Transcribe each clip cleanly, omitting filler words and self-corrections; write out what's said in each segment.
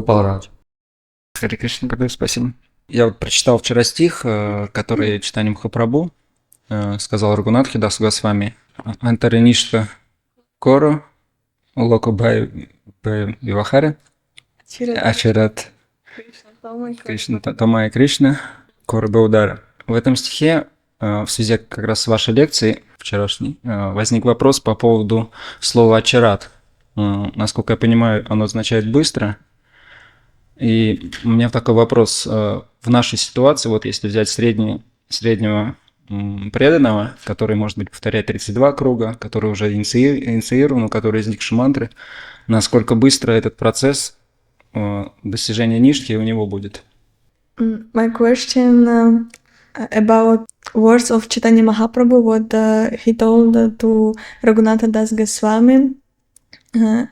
Гопалрадж. Харе Кришна, Гурдев, спасибо. Я вот прочитал вчера стих, который читанием Махапрабху сказал Рагунатхи Дасу Госвами. Антаре Ништа Коро Локо Бай Вивахаре Ачарат Кришна Тамая Кришна Коро Баудара. В этом стихе, в связи как раз с вашей лекцией вчерашней, возник вопрос по поводу слова «ачарат». Насколько я понимаю, оно означает «быстро». И у меня такой вопрос. В нашей ситуации, вот если взять среднего преданного, который, может быть, повторяет 32 круга, который уже инициирован, у которого есть дикша-мантры, насколько быстро этот процесс достижения ништхи у него будет? My question about words of Chaitanya Mahaprabhu, what he told to Raghunatha Das Goswami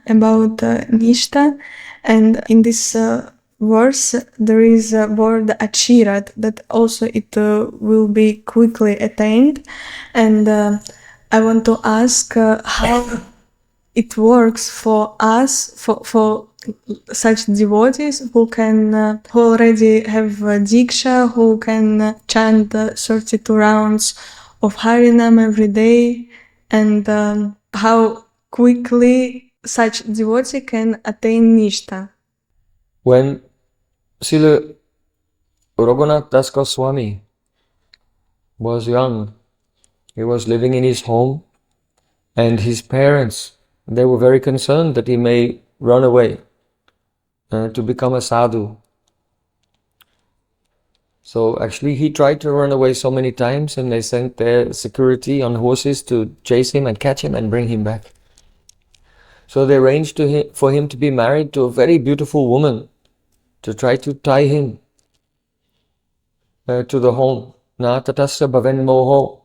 about Nishtha, and in this verse there is a word achirat, that also it will be quickly attained, and I want to ask how it works for us, for such devotees who can who already have diksha, who can chant 32 rounds of Harinam every day, and how quickly such devotee can attain Nishtha. When Srila Raghunath Das Goswami was young, he was living in his home, and his parents, they were very concerned that he may run away to become a sadhu. So actually he tried to run away so many times, and they sent their security on horses to chase him and catch him and bring him back. So they arranged for him to be married to a very beautiful woman, to try to tie him to the home. Na tatasya bhaven moho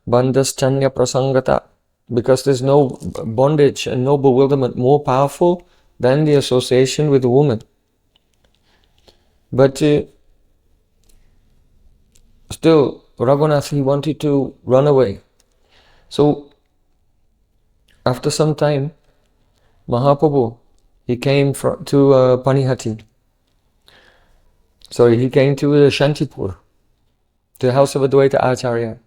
bandhaschanya prasangata. Because there's no bondage and no bewilderment more powerful than the association with a woman. But still, Raghunath, he wanted to run away. So, after some time, Mahaprabhu, he came to Panihati. He came to Shantipur, to the house of Advaita Acharya.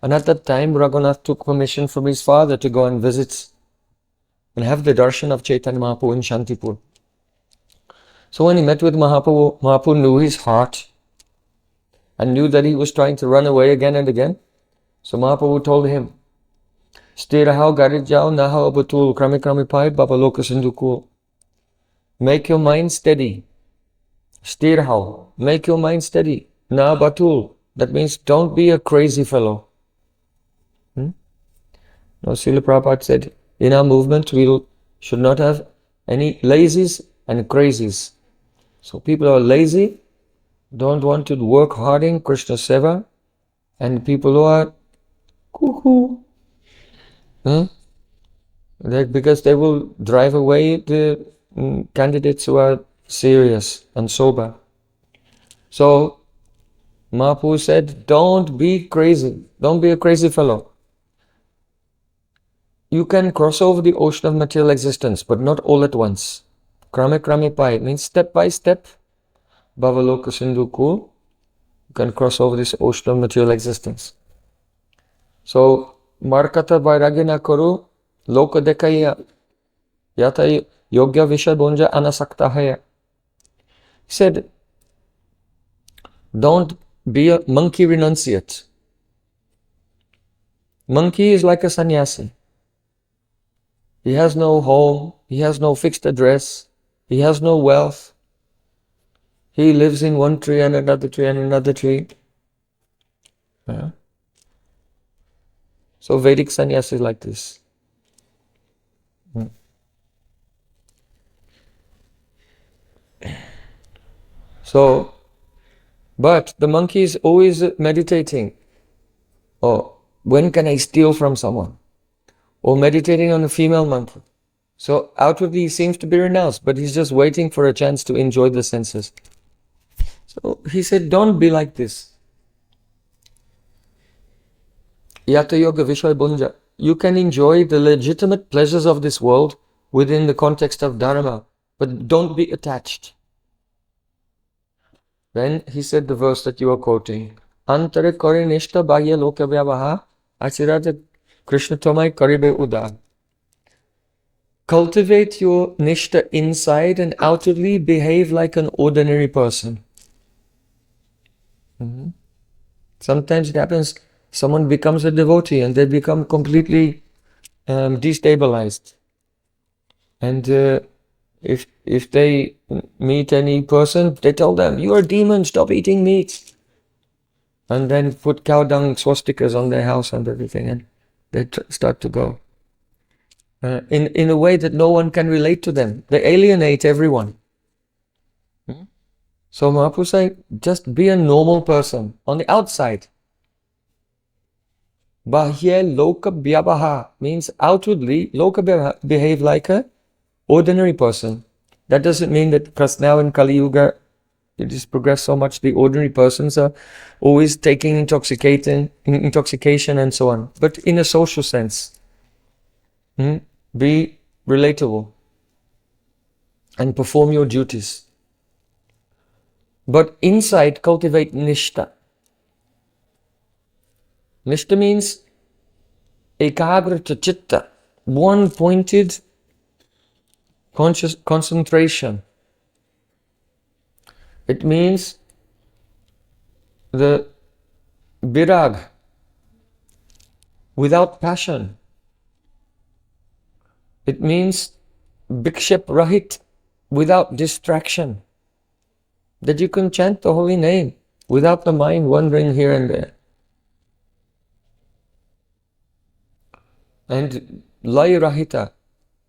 And at that time, Raghunath took permission from his father to go and visit and have the darshan of Chaitanya Mahaprabhu in Shantipur. So when he met with Mahaprabhu, Mahaprabhu knew his heart and knew that he was trying to run away again and again. So Mahaprabhu told him, Sthirahau garijau nahau abatul krami krami pai babaloka sindukul. Make your mind steady. Sthirahau, make your mind steady. Na batul, that means don't be a crazy fellow. Now Srila Prabhupada said, in our movement we should not have any lazies and crazies. So people who are lazy, don't want to work hard in Krishna Seva, and people who are cuckoo, because they will drive away the candidates who are serious and sober. So Mahaprabhu said, don't be crazy, don't be a crazy fellow. You can cross over the ocean of material existence, but not all at once. Krame krame pai means step by step. Bhavaloka Sindhu Kul, you can cross over this ocean of material existence. So, Markata Vairagina Karu, Loka Dekaya, Yata Yogya Vishadonja Anasaktahaya. He said, don't be a monkey renunciate. Monkey is like a sannyasi. He has no home, he has no fixed address, he has no wealth. He lives in one tree and another tree and another tree. So Vedic sannyasi is like this. So, but the monkey is always meditating. Oh, when can I steal from someone? Or meditating on a female mantra. So outwardly he seems to be renounced, but he's just waiting for a chance to enjoy the senses. So he said, don't be like this. Yata yoga vishaya bunja. You can enjoy the legitimate pleasures of this world within the context of dharma, but don't be attached. Then he said the verse that you are quoting. Antare kare nishta bahya loka vyavaha achirata Krishna tomai karibe uda. Cultivate your nishtha inside and outwardly behave like an ordinary person. Sometimes it happens, someone becomes a devotee and they become completely destabilized. And if they meet any person, they tell them, "You are a demon, stop eating meat." And then put cow dung swastikas on their house and everything, and they start to go. In a way that no one can relate to them. They alienate everyone. So Mahaprabhu say, just be a normal person on the outside. Bahya loka vyavaha means outwardly, loka vyavaha, behave like a ordinary person. That doesn't mean that because now in Kali Yuga it has progressed so much, the ordinary persons are always taking intoxication and so on. But in a social sense, be relatable and perform your duties. But inside, cultivate nishtha. Nishtha means ekagrata chitta, one-pointed conscious concentration. It means the virag, without passion. It means bikshep rahit, without distraction. That you can chant the holy name without the mind wandering here and there. And lay rahita,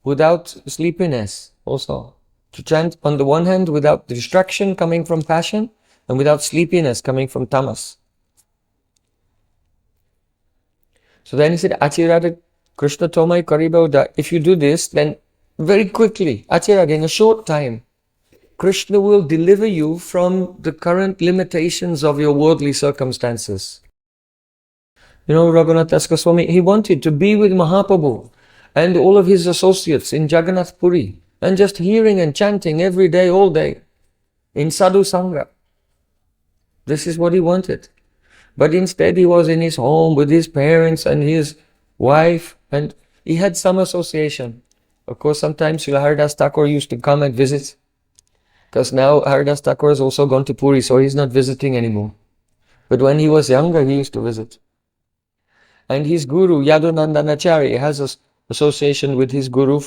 without sleepiness also. To chant on the one hand without distraction coming from passion and without sleepiness coming from tamas. So then he said, Achirada Krishna Tomai Karibauda. If you do this, then very quickly, Achirada, in a short time, Krishna will deliver you from the current limitations of your worldly circumstances. You know, Raghunath Das Goswami, he wanted to be with Mahaprabhu and all of his associates in Jagannath Puri and just hearing and chanting every day, all day in Sadhu Sangha. This is what he wanted. But instead he was in his home with his parents and his wife, and he had some association. Of course, sometimes Srila Haridas Thakur used to come and visit, because now Haridas Thakur has also gone to Puri, so he's not visiting anymore. But when he was younger, he used to visit. And his guru, Yadunandanacharya, has an association with his guru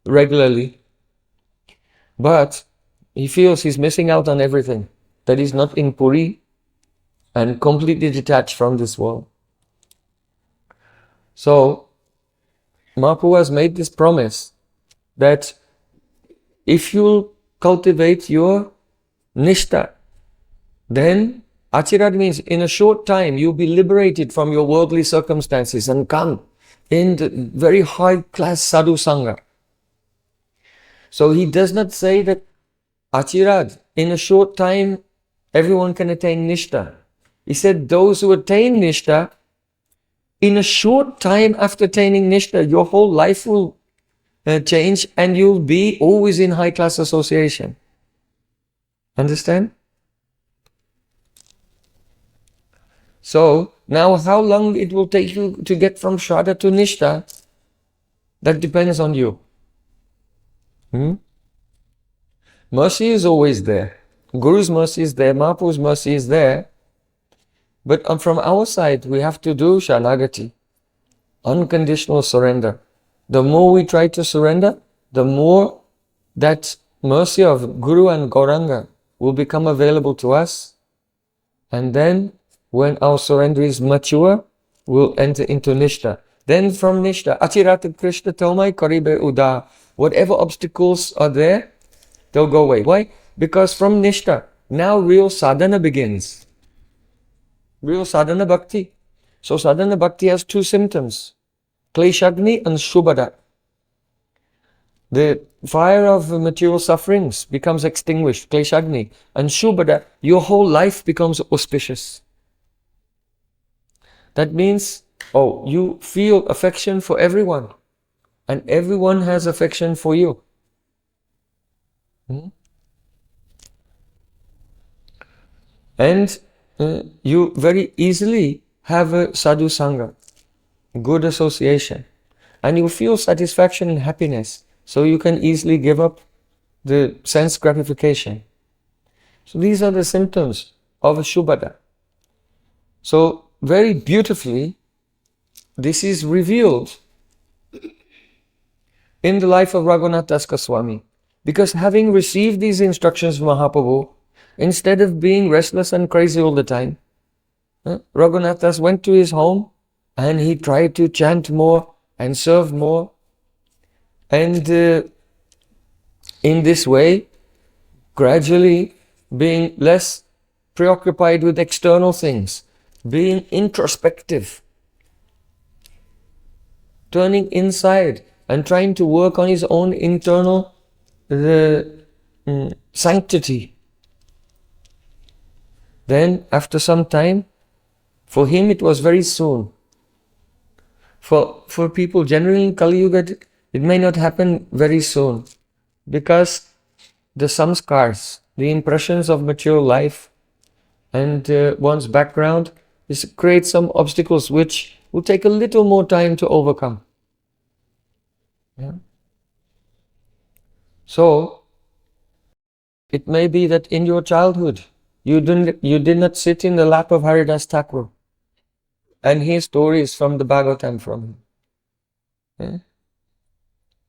regularly. But he feels he's missing out on everything, that he's not in Puri and completely detached from this world. So, Mahaprabhu has made this promise that if you cultivate your nishtha, then Achirad means in a short time you'll be liberated from your worldly circumstances and come in the very high class sadhu sangha. So he does not say that Achirad, in a short time everyone can attain nishtha. He said those who attain nishtha, in a short time after attaining nishtha, your whole life will change and you'll be always in high class association. Understand? So, now how long it will take you to get from Shraddha to Nishtha, that depends on you. Mercy is always there. Guru's mercy is there, Mahaprabhu's mercy is there. But from our side, we have to do Sharnagati, unconditional surrender. The more we try to surrender, the more that mercy of Guru and Gauranga will become available to us. And then, when our surrender is mature, we'll enter into Nishtha. Then from Nishtha, Achirata Krishna Tomai Karibe Uda. Whatever obstacles are there, they'll go away. Why? Because from Nishtha, now real sadhana begins. Real sadhana bhakti. So sadhana bhakti has two symptoms, Kleshagni and Shubhada. The fire of material sufferings becomes extinguished, Kleshagni. And Shubhada, your whole life becomes auspicious. That means, you feel affection for everyone. And everyone has affection for you. Hmm? And you very easily have a sadhu sangha, good association, and you feel satisfaction and happiness, so you can easily give up the sense gratification. So these are the symptoms of a Shubhada. So very beautifully, this is revealed in the life of Raghunath Das Goswami. Because having received these instructions from Mahaprabhu, instead of being restless and crazy all the time, Raghunath Das went to his home and he tried to chant more and serve more. And in this way, gradually being less preoccupied with external things, being introspective, turning inside and trying to work on his own internal sanctity. Then after some time, for him it was very soon. For people generally in Kali Yuga, it may not happen very soon, because the samskars, the impressions of mature life and one's background create some obstacles which will take a little more time to overcome. Yeah? So, it may be that in your childhood, you did not sit in the lap of Haridas Thakur and hear stories from the Bhagavatam from him. Yeah?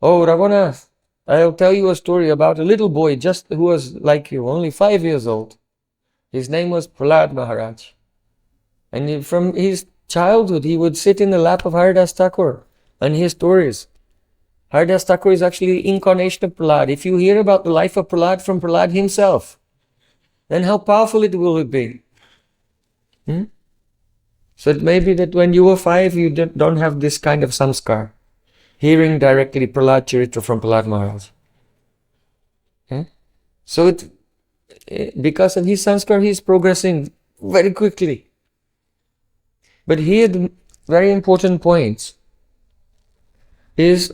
Oh, Raghunath, I'll tell you a story about a little boy just who was like you, only 5 years old. His name was Prahlad Maharaj. And from his childhood, he would sit in the lap of Haridas Thakur and hear stories. Haridas Thakur is actually the incarnation of Prahlad. If you hear about the life of Prahlad from Prahlad himself, then how powerful it will be. So it may be that when you were 5, you don't have this kind of samskar, hearing directly Prahlad Charitra from Prahlad Maharaj. So because of his sanskar, he is progressing very quickly. But here the very important point is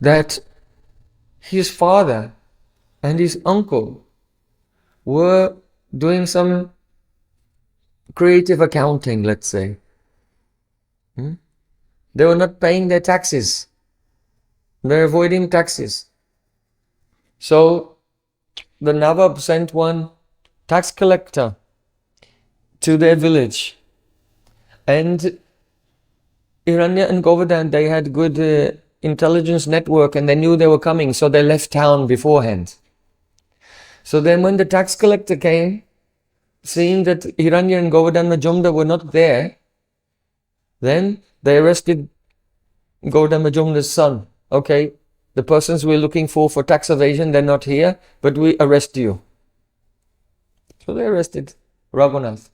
that his father and his uncle were doing some creative accounting, let's say. They were not paying their taxes. They were avoiding taxes. So the Nawab sent one tax collector to their village. And Hiranya and Govardhan, they had good intelligence network and they knew they were coming, so they left town beforehand. So then when the tax collector came, seeing that Hiranya and Govardhan Majumdar were not there, then they arrested Govardhan Majumdar's son. Okay, the persons we're looking for tax evasion, they're not here, but we arrest you. So they arrested Raghunath.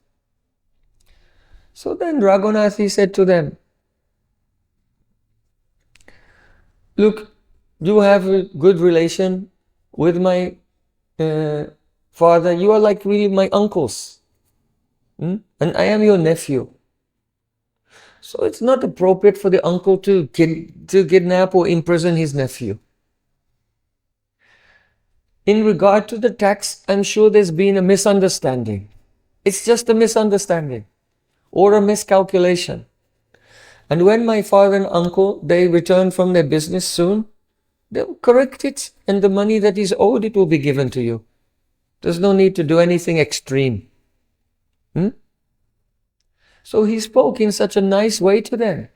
So then Raghunath, he said to them, look, you have a good relation with my father. You are like really my uncles. And I am your nephew. So it's not appropriate for the uncle to kidnap or imprison his nephew. In regard to the tax, I'm sure there's been a misunderstanding. It's just a misunderstanding or a miscalculation. And when my father and uncle, they return from their business soon, they'll correct it, and the money that is owed, it will be given to you. There's no need to do anything extreme. So he spoke in such a nice way to them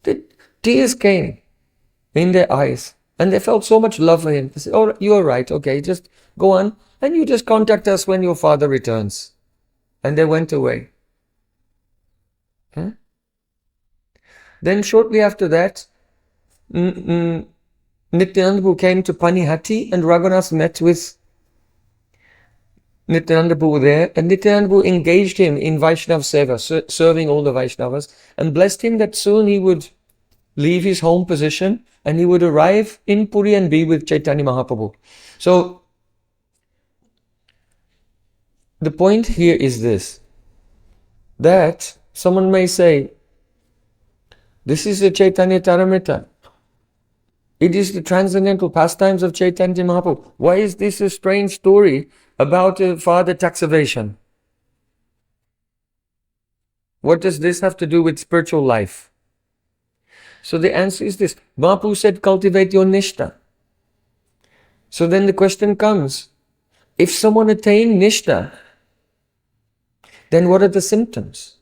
that tears came in their eyes and they felt so much love for him. They said, oh, you're right, okay, just go on and you just contact us when your father returns. And they went away. Then shortly after that, Nityananda Prabhu came to Panihati and Raghunath met with Nityananda Prabhu there, and Nityananda Prabhu engaged him in Vaishnava Seva, serving all the Vaishnavas, and blessed him that soon he would leave his home position and he would arrive in Puri and be with Chaitanya Mahaprabhu. So, the point here is this, that someone may say, this is a Chaitanya Taramrita. It is the transcendental pastimes of Chaitanya Mahaprabhu. Why is this a strange story about a father tax evasion? What does this have to do with spiritual life? So the answer is this. Mahaprabhu said, cultivate your Nishtha. So then the question comes, if someone attained Nishtha, then what are the symptoms?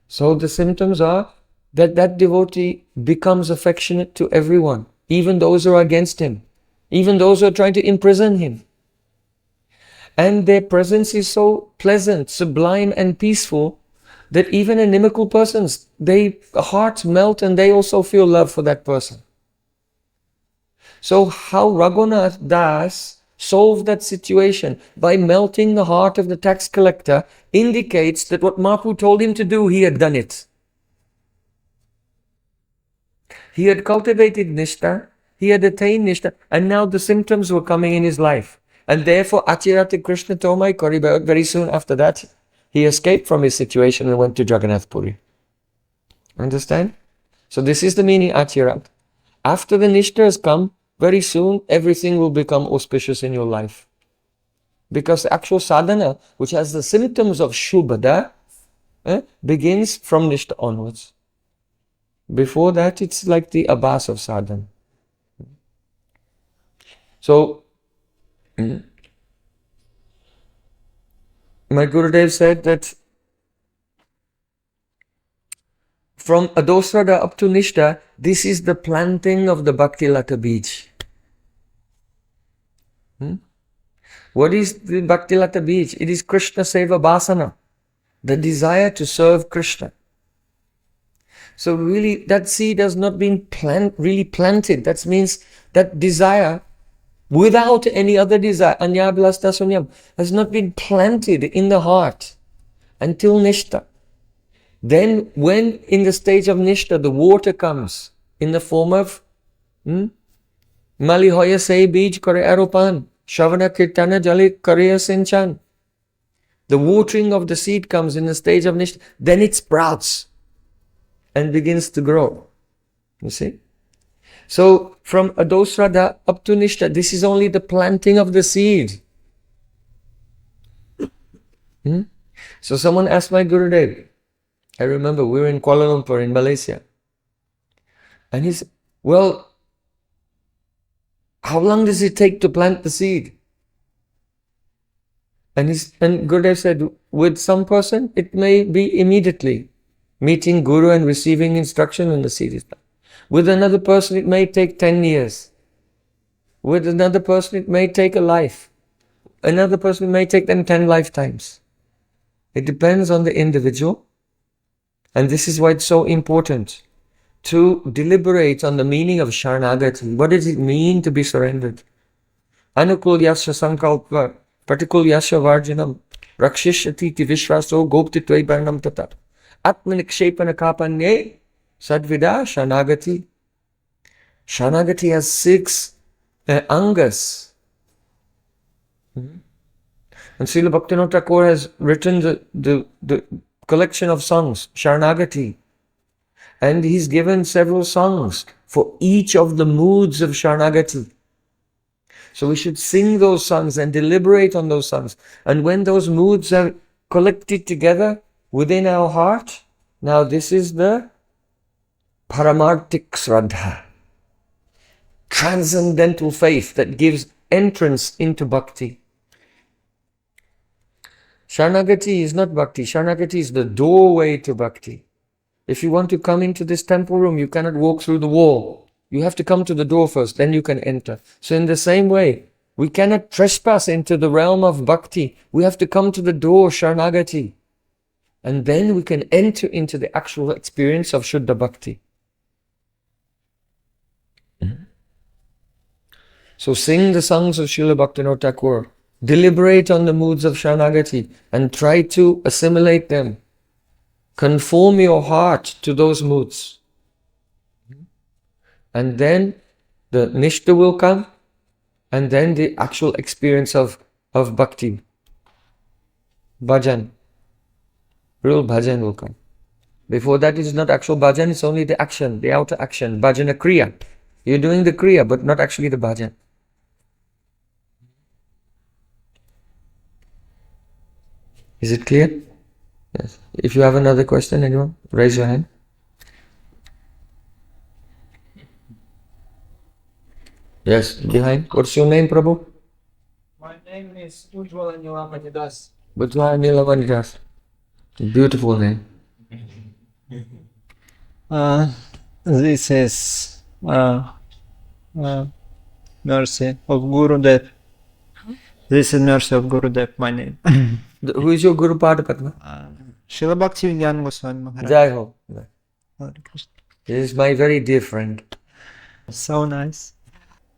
So the symptoms are that that devotee becomes affectionate to everyone, even those who are against him, even those who are trying to imprison him. And their presence is so pleasant, sublime and peaceful that even inimical persons, their hearts melt and they also feel love for that person. So how Raghunath Das solved that situation by melting the heart of the tax collector indicates that what Mahaprabhu told him to do, he had done it. He had cultivated Nishtha, he had attained Nishtha, and now the symptoms were coming in his life. And therefh Achirati Krishna Tomai Koribhag, very soon after that, he escaped from his situation and went to Jagannath Puri. Understand? So this is the meaning Achirat. After the Nishtha has come, very soon everything will become auspicious in your life. Because the actual sadhana, which has the symptoms of Shubhada, begins from Nishtha onwards. Before that, it's like the abhas of sadhana. So, my Gurudev said that from Adosrada up to Nishtha, this is the planting of the Bhakti Lata Beej. What is the Bhakti Lata Beej? It is Krishna Seva Bhasana, the desire to serve Krishna. So really, that seed has not been really planted. That means that desire, without any other desire, anyabhasta sunyam, has not been planted in the heart until Nishtha. Then when in the stage of Nishtha, the water comes in the form of Mali hoya se bij kare aropan, Shavana kirtana jali kare sinchan. The watering of the seed comes in the stage of Nishtha, then it sprouts and begins to grow. You see? So from Adosrada up to Nishtha, this is only the planting of the seed. So someone asked my Gurudev, I remember we were in Kuala Lumpur in Malaysia, and he said, well, how long does it take to plant the seed? And Gurudev said, with some person, it may be immediately. Meeting Guru and receiving instruction and the seed is done. With another person, it may take 10 years. With another person, it may take a life. Another person may take them 10 lifetimes. It depends on the individual. And this is why it's so important to deliberate on the meaning of Sharanagati. What does it mean to be surrendered? Anukul yasya sankalpa, pratikul yasya varjanam, rakshishati ti vishvaso goptitve barnam tata. Atmanikshepana kapanye sadvida Sharanagati. Sharanagati has 6 angas. And Srila Bhaktivinoda Thakur has written the collection of songs, Sharanagati. And he's given several songs for each of the moods of Sharanagati. So we should sing those songs and deliberate on those songs. And when those moods are collected together within our heart, now this is the Paramartik Shraddha, transcendental faith that gives entrance into Bhakti. Sharanagati is not Bhakti. Sharanagati is the doorway to Bhakti. If you want to come into this temple room, you cannot walk through the wall. You have to come to the door first, then you can enter. So in the same way, we cannot trespass into the realm of Bhakti. We have to come to the door, Sharanagati. And then we can enter into the actual experience of Shuddha Bhakti. So sing the songs of Srila Bhaktivinoda Thakur. Deliberate on the moods of Sharanagati and try to assimilate them. Conform your heart to those moods. And then the Nishtha will come, and then the actual experience of Bhakti. Bhajan. Real bhajan will come. Before that, it is not actual bhajan, it's only the action, the outer action, bhajana kriya. You're doing the kriya, but not actually the bhajan. Is it clear? Yes. If you have another question, anyone, raise your hand. Yes, behind. What's your name, Prabhu? My name is Ujjwala Nilamanidas. Bhutwa Nilamanidas. Beautiful name. This is mercy of Gurudev. This is mercy of Gurudev, my name. Who is your Guru Padapatma? Srila Bhaktivedanta Goswami Maharaj. Jai Ho. Hare Krishna. He is my very dear friend. So nice.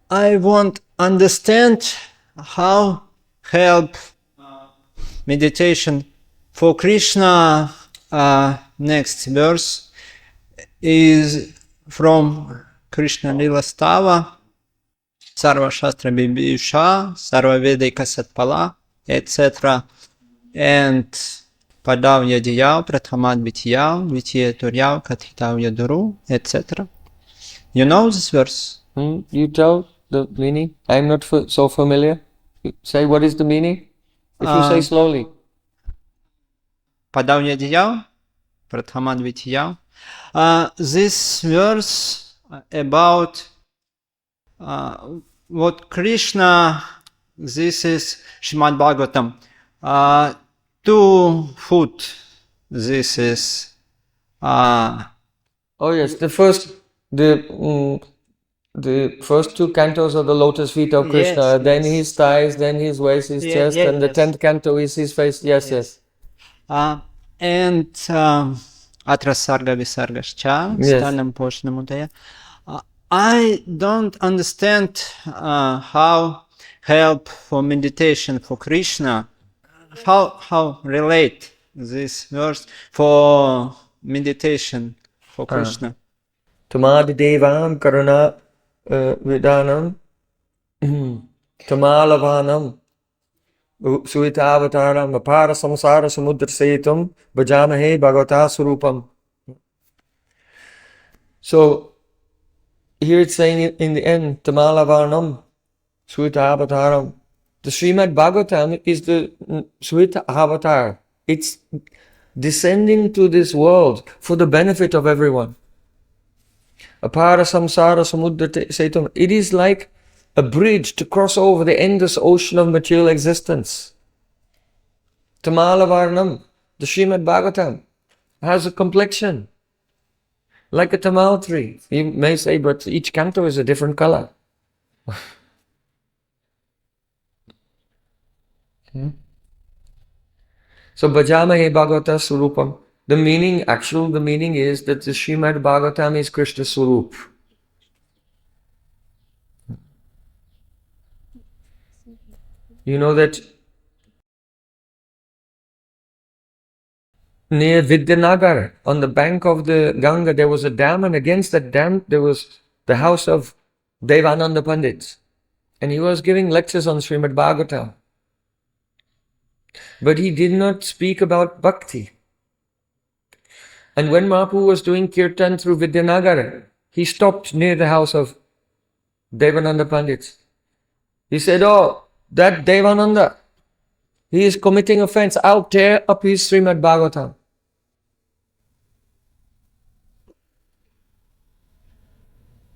I want understand how help meditation for Krishna. Next verse is from Krishna Lila Stava, Sarva Shastra Bibhisha, Sarva Vedika Satpala, etc. And Padav Yadiyav, Prathamad Vityav, Vitya Turyav, Kathitav Yaduru, etc. You know this verse? You tell the meaning. I am not so familiar. You say what is the meaning? If you say slowly. Padav Yadiyav, Prathamad Vityav. This verse about what Krishna, this is Srimad Bhagavatam. 2 foot, this is Oh yes, the first 2 cantos are the lotus feet of Krishna, Yes, then yes. his thighs, then his waist, his chest, and the yes. 10th canto is his face. Yes. And Atra Sarga Visargascha, Yes. Stanam Poshnamudaya. I don't understand how help for meditation for Krishna, how relate this verse for meditation for Krishna. Tamadi Devam Karuna Vidanam Tamalavanam Suitavataram Apara Samsara Samudra Setum Bhajamahe Bhagavata Surupam. So here it's saying in the end, Tamalavanam Suita Avataram. The Srimad Bhagavatam is the Suita Avatar. It's descending to this world for the benefit of everyone. Apara Samsara Samudra Setum. It is like a bridge to cross over the endless ocean of material existence. Tamalavarnam, the Srimad Bhagavatam, has a complexion like a tamal tree. You may say, but each canto is a different color. So, Bhajamahe Bhagavata Surupam. The meaning is that the Srimad Bhagavatam is Krishna Surup. You know that near Vidyanagar, on the bank of the Ganga, there was a dam, and against that dam there was the house of Devananda Pandit. And he was giving lectures on Srimad Bhagavatam. But he did not speak about bhakti. And when Mahaprabhu was doing kirtan through Vidyanagar, he stopped near the house of Devananda Pandit. He said, "Oh, that Devananda, he is committing offense. I'll tear up his Srimad Bhagavatam."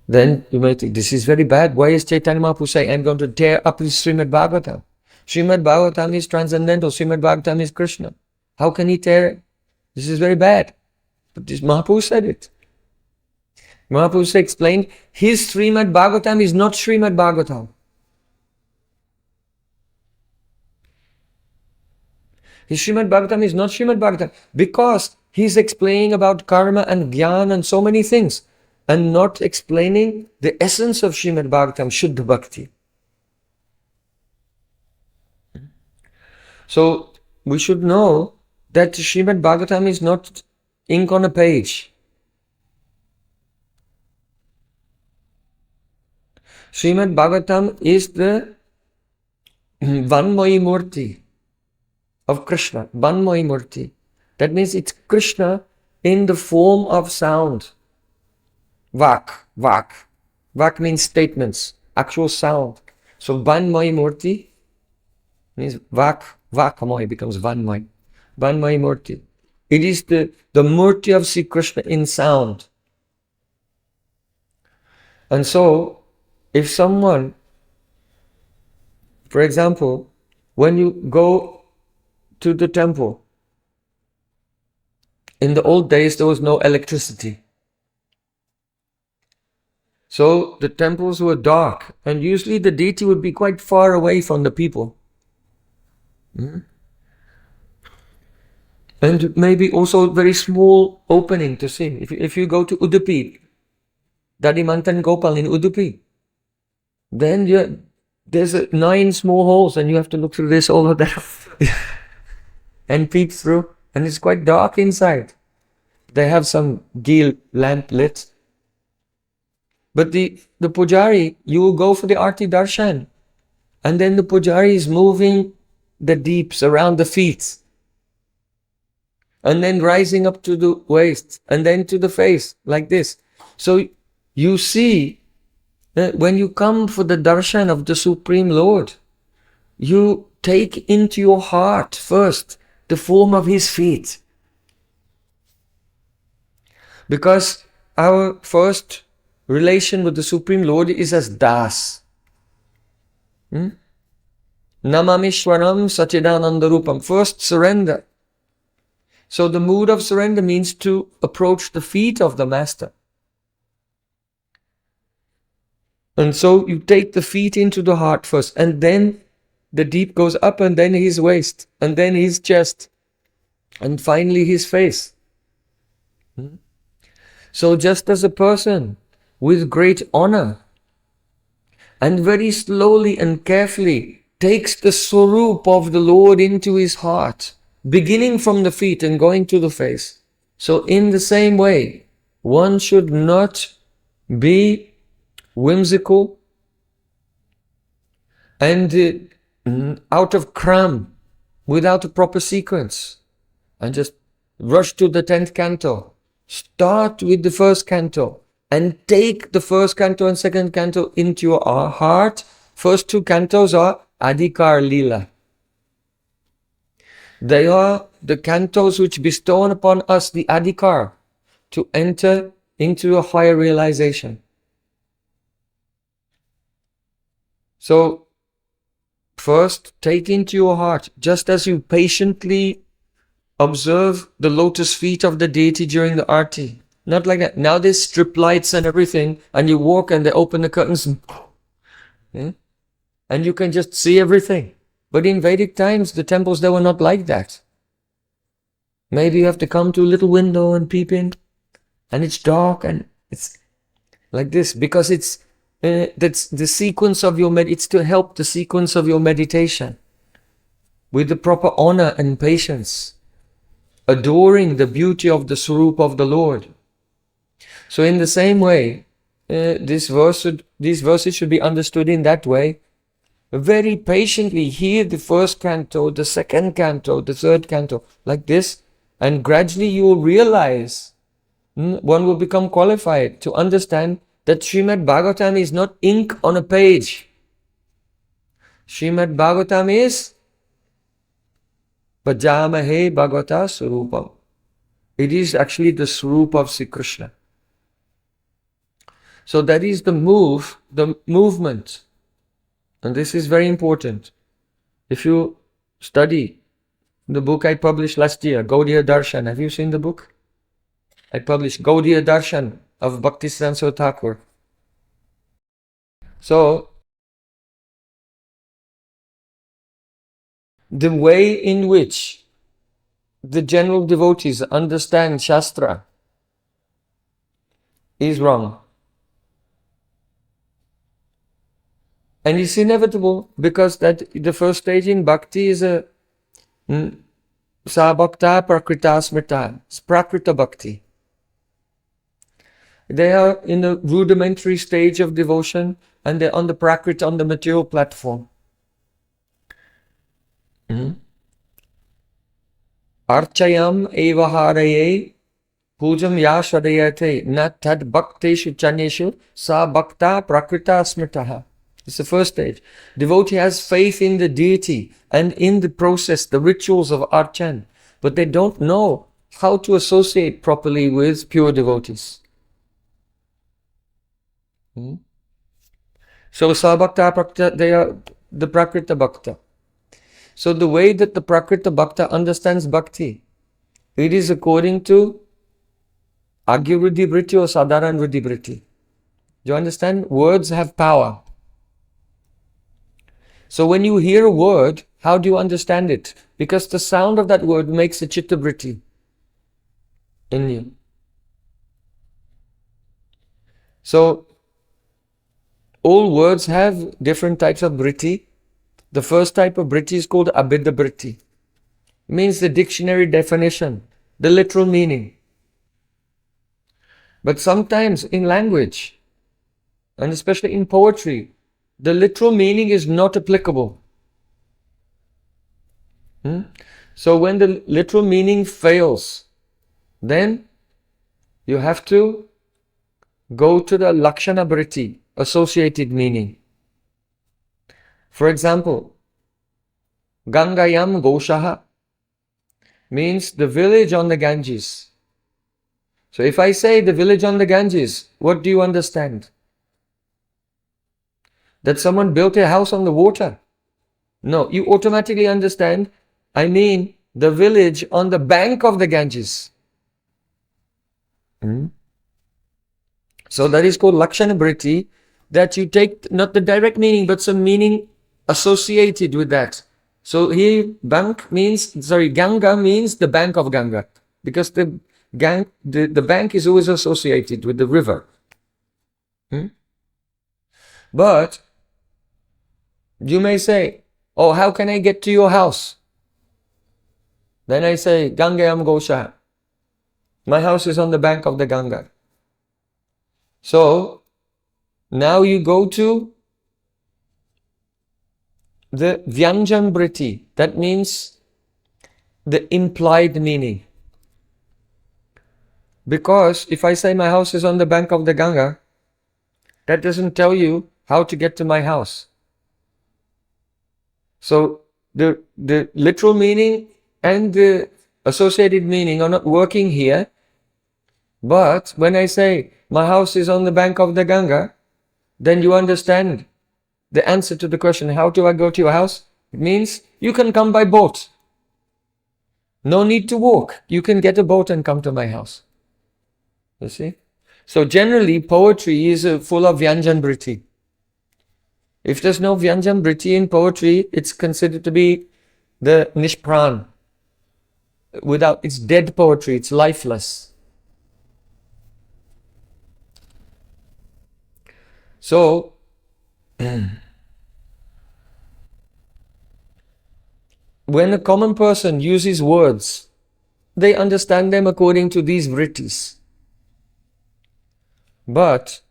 Then you may think, this is very bad. Why is Chaitanya Mahaprabhu saying, I'm going to tear up his Srimad Bhagavatam? Srimad Bhagavatam is transcendental. Srimad Bhagavatam is Krishna. How can he tear it? This is very bad. But this Mahaprabhu said it. Mahaprabhu explained, his Srimad Bhagavatam is not Srimad Bhagavatam. His Srimad Bhagavatam is not Srimad Bhagavatam because he's explaining about karma and jnana and so many things and not explaining the essence of Srimad Bhagavatam, Shuddha Bhakti. So we should know that Srimad Bhagavatam is not ink on a page. Srimad Bhagavatam is the Vanmoyi Murti of Krishna, Vanmoyi Murti. That means it's Krishna in the form of sound. Vak. Vak means statements, actual sound. So Vanmay Murti means Vakamoy becomes Vanmay. Vanmay Murti. It is the Murti of Sri Krishna in sound. And so, if someone, for example, when you go to the temple, in the old days there was no electricity. So the temples were dark, and usually the deity would be quite far away from the people. And maybe also very small opening to see. If you go to Udupi, Dadimantan Gopal in Udupi, then there's 9 small holes and you have to look through this, all of that, and peek through, and it's quite dark inside. They have some ghee lamp lit. But the pujari, you will go for the Arti Darshan, and then the pujari is moving the deeps around the feet, and then rising up to the waist, and then to the face, like this. So you see, when you come for the darshan of the Supreme Lord, you take into your heart first the form of His feet. Because our first relation with the Supreme Lord is as Das. Namamishwaram Sachidananda Rupam. First, surrender. So the mood of surrender means to approach the feet of the Master. And so you take the feet into the heart first, and then the deep goes up, and then His waist, and then His chest, and finally His face. So just as a person with great honor and very slowly and carefully takes the swarup of the Lord into his heart, beginning from the feet and going to the face, so in the same way, one should not be whimsical and out of cram, without a proper sequence, and just rush to the 10th canto. Start with the first canto and take the first canto and second canto into your heart. First 2 cantos are Adhikar Lila. They are the cantos which bestow upon us the Adhikar to enter into a higher realization. So, first take into your heart, just as you patiently observe the lotus feet of the deity during the arti. Not like that. Now there's strip lights and everything, and you walk and they open the curtains, and you can just see everything. But in Vedic times, the temples, they were not like that. Maybe you have to come to a little window and peep in, and it's dark, and it's like this, because that's the sequence of your it's to help the sequence of your meditation with the proper honor and patience, adoring the beauty of the Swarup of the Lord. So in the same way, these verses should be understood in that way. Very patiently hear the first canto, the second canto, the third canto, like this, and gradually you will realize, one will become qualified to understand that Srimad Bhagavatam is not ink on a page. Srimad Bhagavatam is Bhajamahe Bhagavata Swarupam. It is actually the Swarup of Sri Krishna. So that is the movement. And this is very important. If you study the book I published last year, Gaudiya Darshan, have you seen the book? I published Gaudiya Darshan of Bhaktisiddhanta Thakur. So, the way in which the general devotees understand Shastra is wrong. And it's inevitable, because that the first stage in bhakti is a sa bhakta prakrita smrita. It's prakrita bhakti. They are in the rudimentary stage of devotion, and they're on the prakrita, on the material platform. Archayam evaharaye Pujam ya shradayate na tad bhakteshu chaneshu sa bhakta prakrita smritaha. It's the first stage. Devotee has faith in the deity and in the process, the rituals of Attain, but they don't know how to associate properly with pure devotees. So Sabhakta Prakrita, they are the Prakrita Bhakta. So the way that the Prakrita Bhakta understands bhakti, it is according to Agya-Vriddhi Vritti or Sadharan Vriddhi Vritti. Do you understand? Words have power. So when you hear a word, how do you understand it? Because the sound of that word makes a Chitta Vritti in you. So all words have different types of Vritti. The first type of Vritti is called Abhidha Vritti. It means the dictionary definition, the literal meaning. But sometimes in language, and especially in poetry, the literal meaning is not applicable. So when the literal meaning fails, then you have to go to the Lakshana Vritti, associated meaning. For example, Gangayam Goshaha means the village on the Ganges. So if I say the village on the Ganges, what do you understand? That someone built a house on the water? No, you automatically understand, I mean the village on the bank of the Ganges. So that is called Lakshana Vritti, that you take not the direct meaning but some meaning associated with that. So here Ganga means the bank of Ganga, because the bank is always associated with the river. But you may say, oh, how can I get to your house? Then I say, Gangayam Gosha. My house is on the bank of the Ganga. So now you go to the Vyanjan Vritti. That means the implied meaning. Because if I say my house is on the bank of the Ganga, that doesn't tell you how to get to my house. So the literal meaning and the associated meaning are not working here. But when I say my house is on the bank of the Ganga, then you understand the answer to the question, how do I go to your house? It means you can come by boat. No need to walk. You can get a boat and come to my house. You see? So generally poetry is full of Vyanjan Vritti. If there's no Vyanjan Vritti in poetry, it's considered to be the Nishpran. It's dead poetry, it's lifeless. So, when a common person uses words, they understand them according to these vrittis. But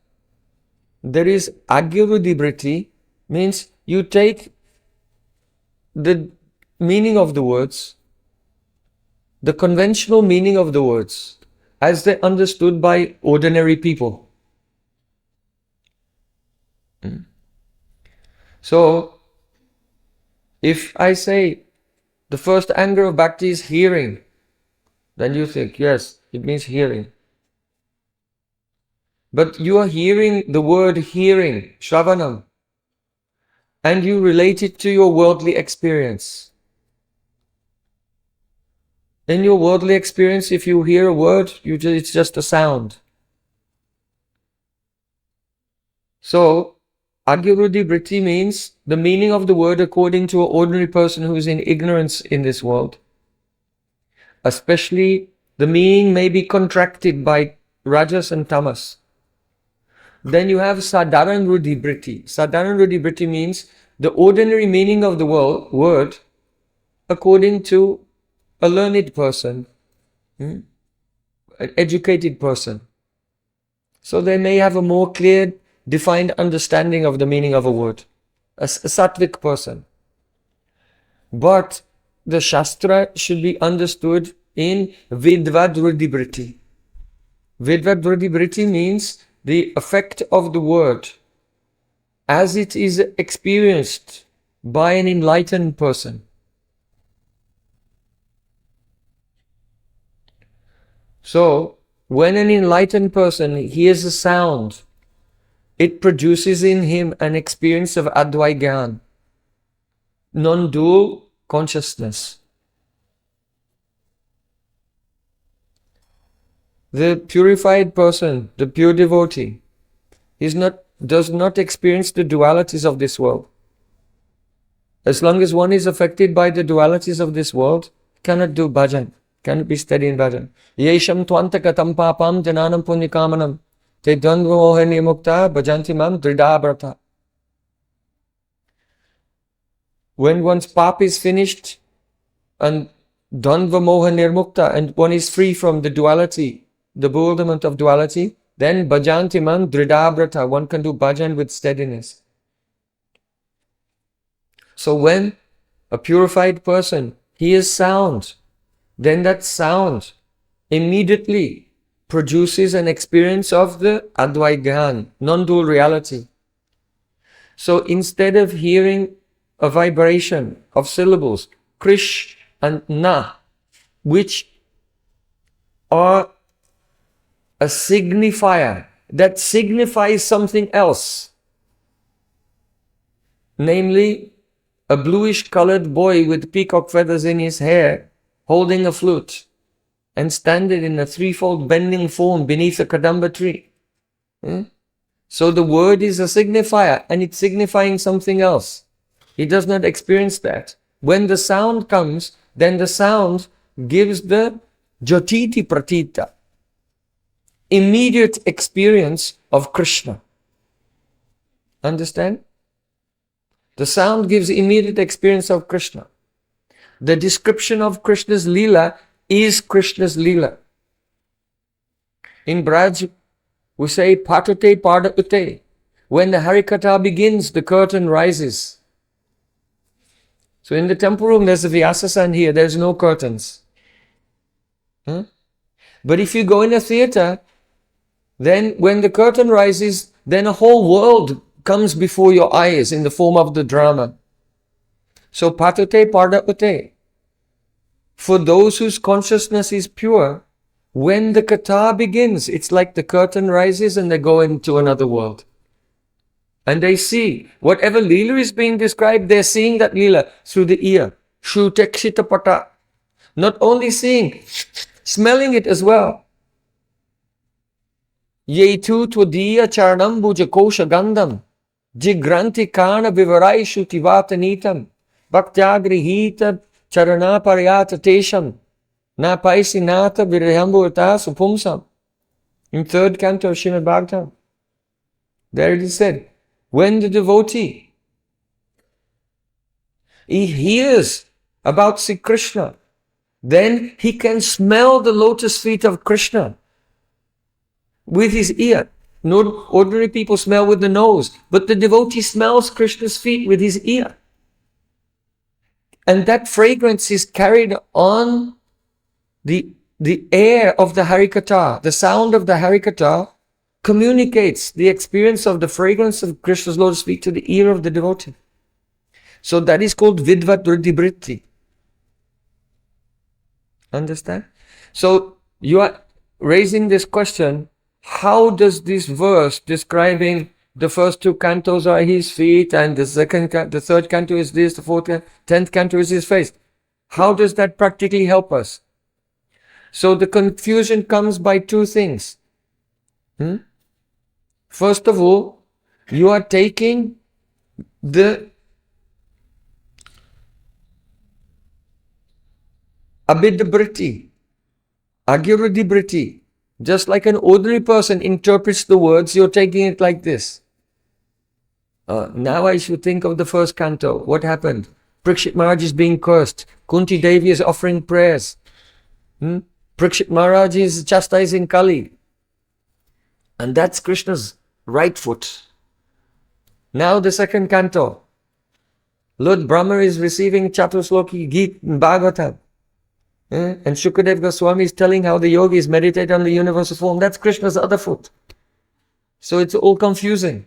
there is Agya-Vriddhi Vritti, means you take the meaning of the words, the conventional meaning of the words, as they're understood by ordinary people. So, if I say the first anger of bhakti is hearing, then you think, yes, it means hearing. But you are hearing the word hearing, Shravanam, and you relate it to your worldly experience. In your worldly experience, if you hear a word, it's just a sound. So, Agya-Vriddhi Vritti means the meaning of the word according to an ordinary person who is in ignorance in this world. Especially, the meaning may be contracted by Rajas and Tamas. Then you have Sadharan Vriddhi Vritti. Sadharan Vriddhi Vritti means the ordinary meaning of the word according to a learned person, an educated person. So they may have a more clear, defined understanding of the meaning of a word. A sattvic person. But the Shastra should be understood in Vidvad Vriddhi Vritti. Vidvadvritti means the effect of the word as it is experienced by an enlightened person. So, when an enlightened person hears a sound, it produces in him an experience of Advaigyan, non-dual consciousness. The purified person, the pure devotee, does not experience the dualities of this world. As long as one is affected by the dualities of this world, cannot do bhajan, cannot be steady in bhajan. Yesham twantakatam papam jananam punyakamanam te dvandva mohani mukta bhajanti mam dridabrata. When one's pap is finished and dvandva moha nirmukta, and one is free from the duality, the bewilderment of duality, then bhajanti mam dridabrata, one can do bhajan with steadiness. So when a purified person hears sound, then that sound immediately produces an experience of the Advaigyan, non-dual reality. So instead of hearing a vibration of syllables, krish and na, which are a signifier that signifies something else, namely a bluish colored boy with peacock feathers in his hair holding a flute and standing in a threefold bending form beneath a kadamba tree. So the word is a signifier and it's signifying something else. He does not experience that. When the sound comes, then the sound gives the jyotiti pratita, immediate experience of Krishna. Understand? The sound gives immediate experience of Krishna. The description of Krishna's Leela is Krishna's Leela. In Braj, we say patate padate. When the Harikatha begins, the curtain rises. So in the temple room, there's a Vyasasana here, there's no curtains. But if you go in a theater, then when the curtain rises, then a whole world comes before your eyes in the form of the drama. So patate padate. For those whose consciousness is pure, when the katha begins, it's like the curtain rises and they go into another world. And they see whatever Leela is being described, they're seeing that Leela through the ear. Shrutekshita pata. Not only seeing, smelling it as well. Yetu tvadiya charnam bhujakosha gandham jigranti kana vivaraishu tivatanitam bhaktyagri charana paryata tesham na paisinata virayambhurta supumsam. In third canto of Srimad Bhagavatam, there it is said, when the devotee, he hears about Sri Krishna, then he can smell the lotus feet of Krishna with his ear. No, ordinary people smell with the nose, but the devotee smells Krishna's feet with his ear. And that fragrance is carried on the air of the Harikatha. The sound of the Harikatha communicates the experience of the fragrance of Krishna's lotus feet to the ear of the devotee. So that is called Vidvat Vritti. Understand? So you are raising this question, how does this verse describing the first two cantos are his feet and the third canto is this, the fourth, 10th canto is his face. How does that practically help us? So the confusion comes by two things. First of all, you are taking the abhidabhriti, agirudibhriti. Just like an ordinary person interprets the words, you're taking it like this. Now I should think of the first canto. What happened? Parikshit Maharaj is being cursed. Kunti Devi is offering prayers. Parikshit Maharaj is chastising Kali. And that's Krishna's right foot. Now the second canto. Lord Brahma is receiving Chatusloki Geet in Bhagavatam. And Shukadev Goswami is telling how the yogis meditate on the universal form. That's Krishna's other foot. So it's all confusing.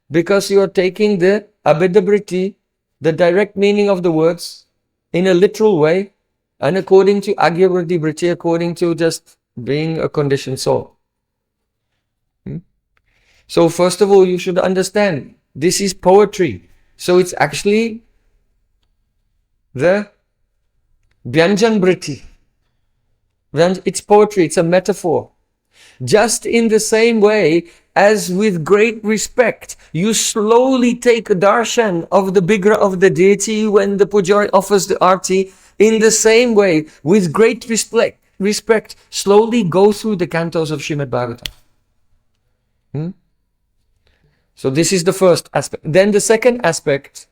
Because you are taking the abhidabriti, the direct meaning of the words, in a literal way, and according to agyavriti briti, according to just being a conditioned soul. So first of all, you should understand, this is poetry. So it's actually the Vyanjan Briti. It's poetry, it's a metaphor. Just in the same way as with great respect, you slowly take a darshan of the Vigraha of the deity when the pujari offers the arti. In the same way, with great respect, slowly go through the cantos of Srimad Bhagavatam. So this is the first aspect. Then the second aspect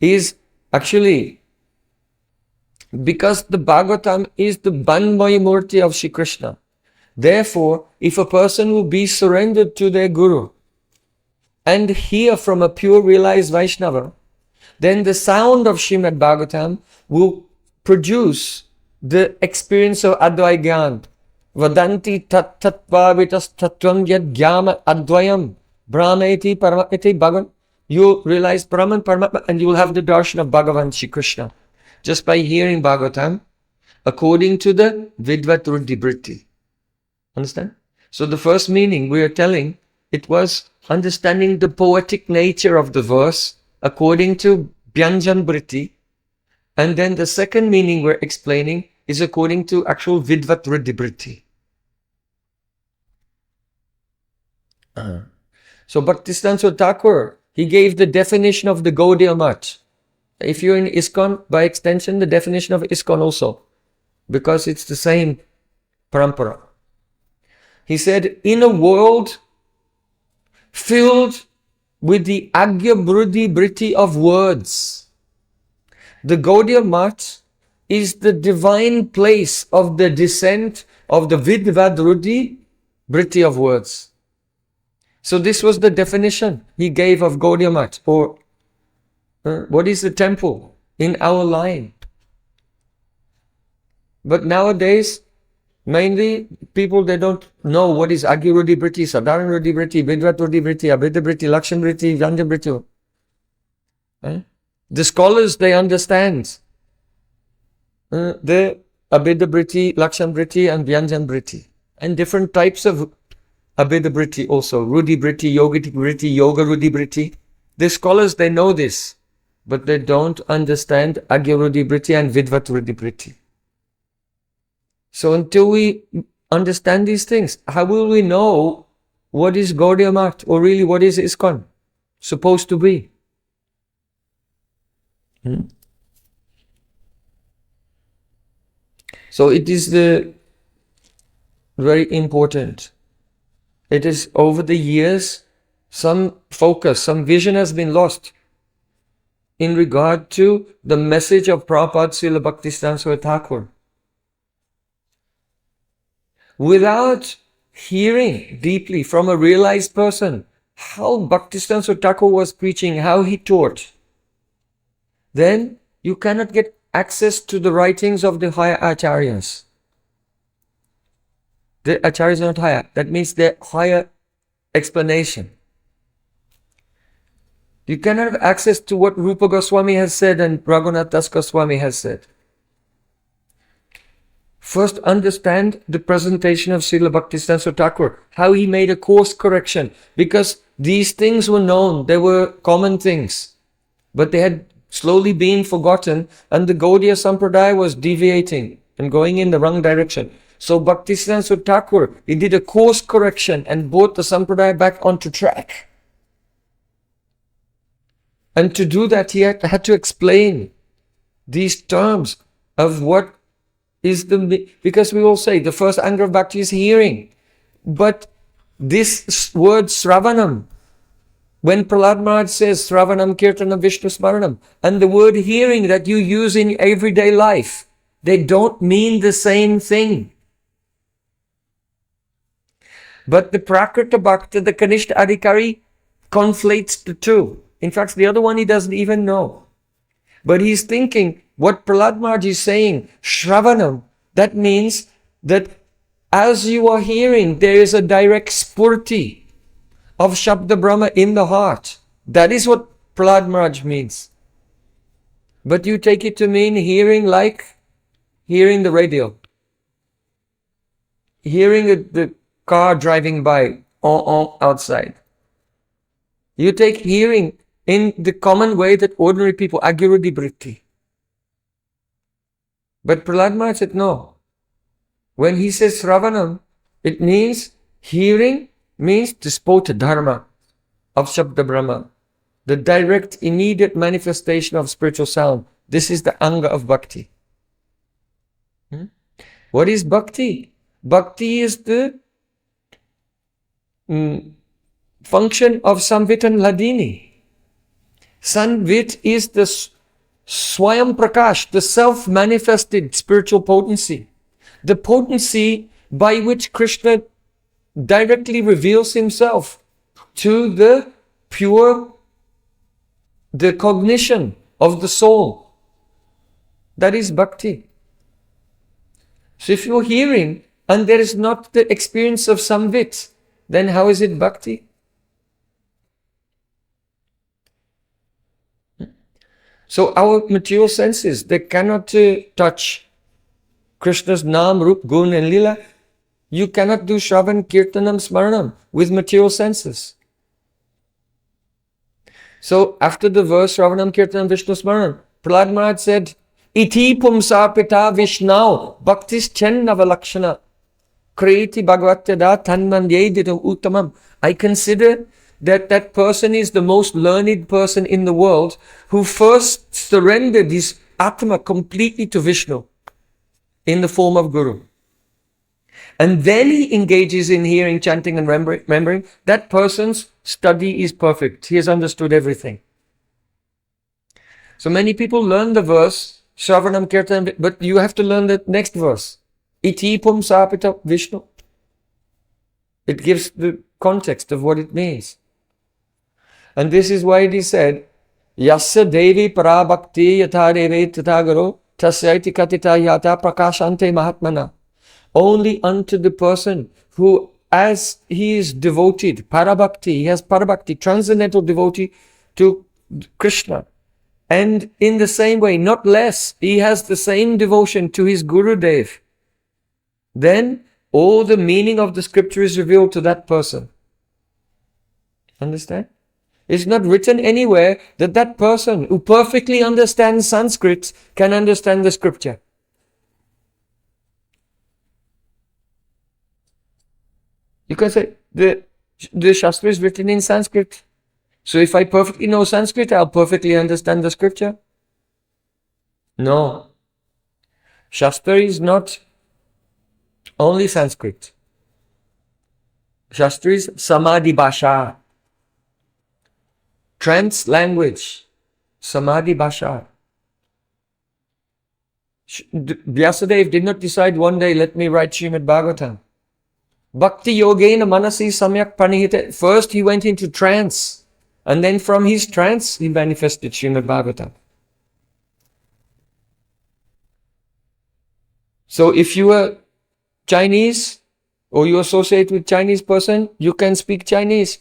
is actually because the Bhagavatam is the Banmaya Murti of Shri Krishna. Therefore, if a person will be surrendered to their Guru and hear from a pure realized Vaishnava, then the sound of Srimad Bhagavatam will produce the experience of Advai Gyan. Vadanti tat tatvavitas tattvam yad gyama advayam brahmeti paramati Bhagavan. You realize Brahman, Paramatma, and you will have the darshan of Bhagavan Shri Krishna just by hearing Bhagavatam according to the Vidvat Ruddhi Vritti. Understand? So the first meaning we are telling, it was understanding the poetic nature of the verse according to Vyanjan Vritti. And then the second meaning we're explaining is according to actual Vidvat Ruddhi Vritti. So Bhaktisiddhanta Thakur, he gave the definition of the Gaudiya Math. If you're in ISKCON, by extension, the definition of ISKCON also, because it's the same parampara. He said, in a world filled with the Agya Bruddhi Vritti of words, the Gaudiya Math is the divine place of the descent of the Vidvad Ruddhi Vritti of words. So this was the definition he gave of Gaudiya Math, or what is the temple in our line. But nowadays, mainly people, they don't know what is Agya Ruddhi Vritti, Sadharan Ruddhi Vritti, Vidvat Ruddhi Vritti, Abhida Vritti, Lakshan Vritti, Vyanjan Vritti. The scholars, they understand the Abhida Vritti, Lakshan Vritti and Vyanjan Vritti. And different types of Abhida Vritti also, Ruddhi Vritti, Yogic Vritti, Yoga Ruddhi Vritti. The scholars, they know this, but they don't understand Agya Ruddhi Vritti and Vidvat Ruddhi Vritti. So until we understand these things, how will we know what is Gaudiya Math, or really what is ISKCON supposed to be? So it is very important. It is over the years, some focus, some vision has been lost in regard to the message of Prabhupada Srila Bhaktisiddhanta Thakur. Without hearing deeply from a realized person how Bhaktisiddhanta Thakur was preaching, how he taught, then you cannot get access to the writings of the higher acharyas. The acharyas are not higher. That means they're higher explanation. You cannot have access to what Rupa Goswami has said and Raghunath Das Goswami has said. First, understand the presentation of Srila Bhaktisiddhanta Thakur, how he made a course correction, because these things were known, they were common things, but they had slowly been forgotten, and the Gaudiya Sampradaya was deviating and going in the wrong direction. So Bhaktisiddhanta Thakur, he did a course correction and brought the Sampradaya back onto track. And to do that, he had to explain these terms of what is the, because we all say the first anger of bhakti is hearing. But this word Sravanam, when Prahlad Maharaj says Sravanam Kirtanam Vishnu Smaranam, and the word hearing that you use in everyday life, they don't mean the same thing. But the Prakrita Bhakta, the Kanishta Adhikari, conflates the two. In fact, the other one he doesn't even know. But he's thinking, what Prahlad Maharaj is saying, Shravanam, that means that as you are hearing, there is a direct spurti of Shabda Brahma in the heart. That is what Prahlad Maharaj means. But you take it to mean hearing like hearing the radio. Hearing the car driving by outside. You take hearing in the common way that ordinary people, agirudi britti. But Prahlad Maharaj said no. When he says Sravanam, it means hearing means the spota dharma of Shabda Brahma. The direct, immediate manifestation of spiritual sound. This is the anga of bhakti. What is bhakti? Bhakti is the function of Samvit and Hladini. Samvit is the Swayam Prakash, the self-manifested spiritual potency. The potency by which Krishna directly reveals himself to the pure, the cognition of the soul. That is bhakti. So if you're hearing and there is not the experience of samvit, then how is it bhakti? So our material senses, they cannot touch Krishna's Naam, Rup, Gun and Lila. You cannot do Shravan, Kirtanam, Smaranam with material senses. So after the verse Shravanam, Kirtanam, Vishnu Smaranam, Prahlad Maharaj said, Iti pumsarpita Vishnau bhaktis chennava kriti bhagavatyada tanmanyeditam uttamam. I consider that that person is the most learned person in the world who first surrendered his Atma completely to Vishnu in the form of Guru. And then he engages in hearing, chanting and remembering. That person's study is perfect. He has understood everything. So many people learn the verse, Shravanam Kirtan, but you have to learn the next verse. Iti pum sapita Vishnu. It gives the context of what it means. And this is why it is said, Yasya Devi Parabhakti Yatha Devi Tathagaro Tasyaiti Katita Yata Prakashante Mahatmana. Only unto the person who, as he is devoted, Parabhakti, he has Parabhakti, transcendental devotee to Krishna. And in the same way, not less, he has the same devotion to his Gurudev. Then all the meaning of the scripture is revealed to that person. Understand? It's not written anywhere that that person who perfectly understands Sanskrit can understand the scripture. You can say, the Shastra is written in Sanskrit. So if I perfectly know Sanskrit, I'll perfectly understand the scripture. No. Shastra is not only Sanskrit. Shastra is Samadhi Bhasha. Trance language. Samadhi Bhasha. Vyasadeva did not decide one day, let me write Srimad Bhagavatam. Bhakti Yogena Manasi Samyak Pranihita. First he went into trance. And then from his trance, he manifested Srimad Bhagavatam. So if you are Chinese, or you associate with Chinese person, you can speak Chinese.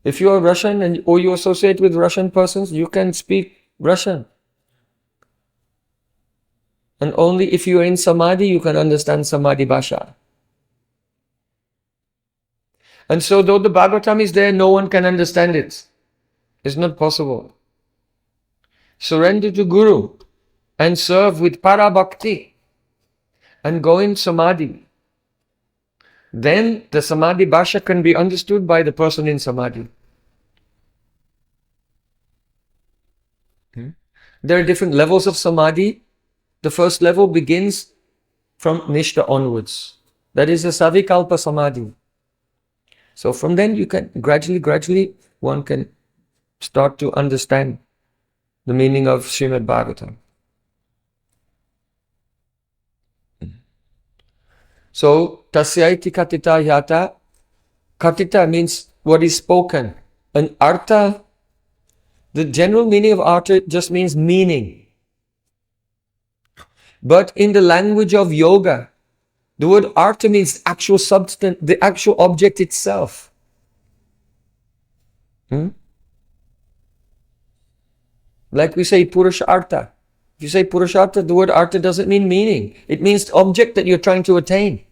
If you are Russian or you associate with Russian persons, you can speak Russian. And only if you are in Samadhi, you can understand Samadhi Bhasha. And so though the Bhagavatam is there, no one can understand it. It's not possible. Surrender to Guru and serve with Parabhakti and go in Samadhi. Then the Samadhi Bhasha can be understood by the person in Samadhi. There are different levels of Samadhi. The first level begins from Nishtha onwards. That is the Savikalpa Samadhi. So from then you can gradually one can start to understand the meaning of Srimad Bhagavatam. So tasyaiti katita yata. Katita means what is spoken. And artha, The general meaning of artha just means meaning. But in the language of yoga, the word artha means actual substance, the actual object itself. Like we say purushartha. If you say purushartha, the word artha doesn't mean meaning. It means the object that you're trying to attain.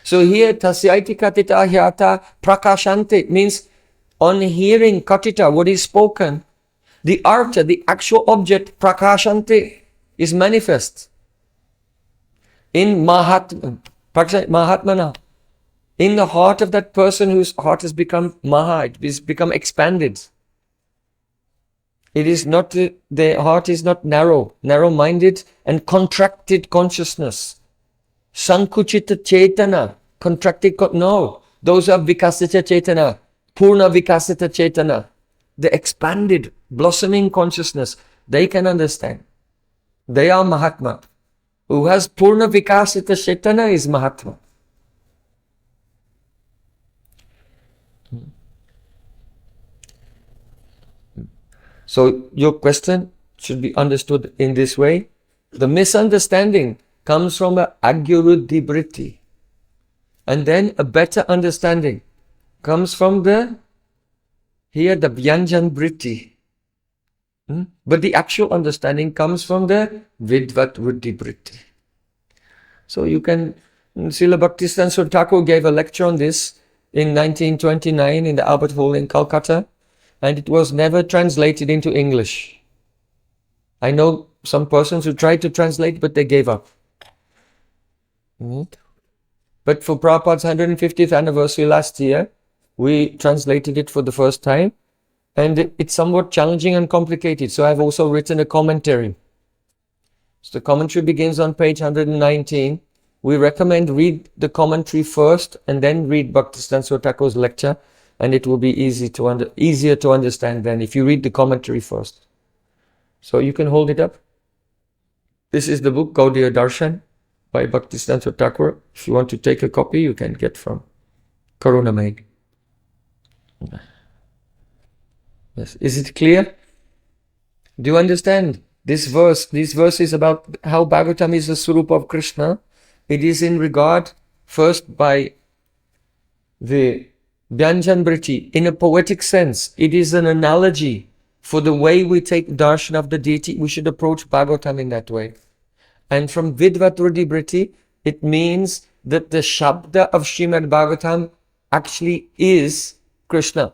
So here, tasyaiti katita hyata prakashante, it means on hearing katita, what is spoken, the artha, the actual object, prakashante, is manifest. In mahatmana, in the heart of that person whose heart has become maha, it has become expanded. It is not, the heart is not narrow-minded and contracted consciousness. Sankuchita chetana, contracted, no. Those are vikasita chetana, purna vikasita chetana. The expanded, blossoming consciousness, they can understand. They are Mahatma. Who has purna vikasita chetana is Mahatma. So your question should be understood in this way. The misunderstanding comes from a agyuruddhi vritti. And then a better understanding comes from the vyanjan vritti. But the actual understanding comes from the vidvat vritti vritti. So you can, Srila Bhaktisiddhanta Saraswati Thakur gave a lecture on this in 1929 in the Albert Hall in Calcutta. And it was never translated into English. I know some persons who tried to translate, but they gave up. But for Prabhupada's 150th anniversary last year, we translated it for the first time. And it's somewhat challenging and complicated. So I've also written a commentary. So the commentary begins on page 119. We recommend read the commentary first and then read Bhaktisiddhanta Saraswati Thakur's lecture. And it will be easier to understand then if you read the commentary first. So you can hold it up. This is the book Gaudiya Darshan by Bhaktisiddhanta Saraswati Thakur. If you want to take a copy, you can get from Karunamay. Yes. Is it clear? Do you understand this verse? This verse is about how Bhagavatam is the Swarupa of Krishna. It is in regard first by the Vyanjan vritti, in a poetic sense. It is an analogy for the way we take darshan of the deity. We should approach Bhagavatam in that way. And from vidvat vritti, it means that the shabda of Srimad Bhagavatam actually is Krishna.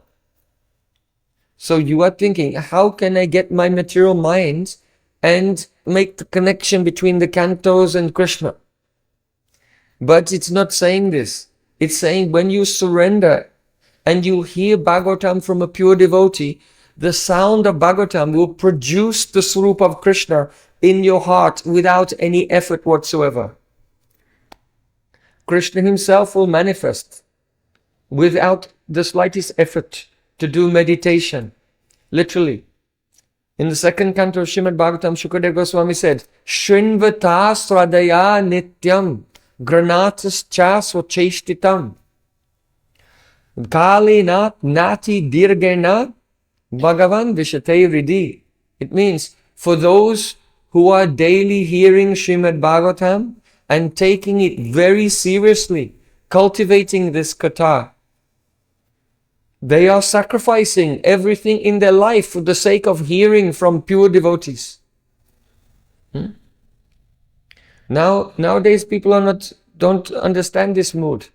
So you are thinking, how can I get my material mind and make the connection between the cantos and Krishna? But it's not saying this. It's saying when you surrender and you hear Bhagavatam from a pure devotee, the sound of Bhagavatam will produce the Swarupa of Krishna in your heart without any effort whatsoever. Krishna himself will manifest without the slightest effort to do meditation. Literally. In the second canto of Srimad Bhagavatam, Shukadeva Goswami said, Shrinvata sradaya nityam granatas cha swacheshtitam Kali nat nati dirgena Bhagavan Vishate Ridi. It means for those who are daily hearing Srimad Bhagavatam and taking it very seriously, cultivating this katha, they are sacrificing everything in their life for the sake of hearing from pure devotees. Nowadays people don't understand this mood.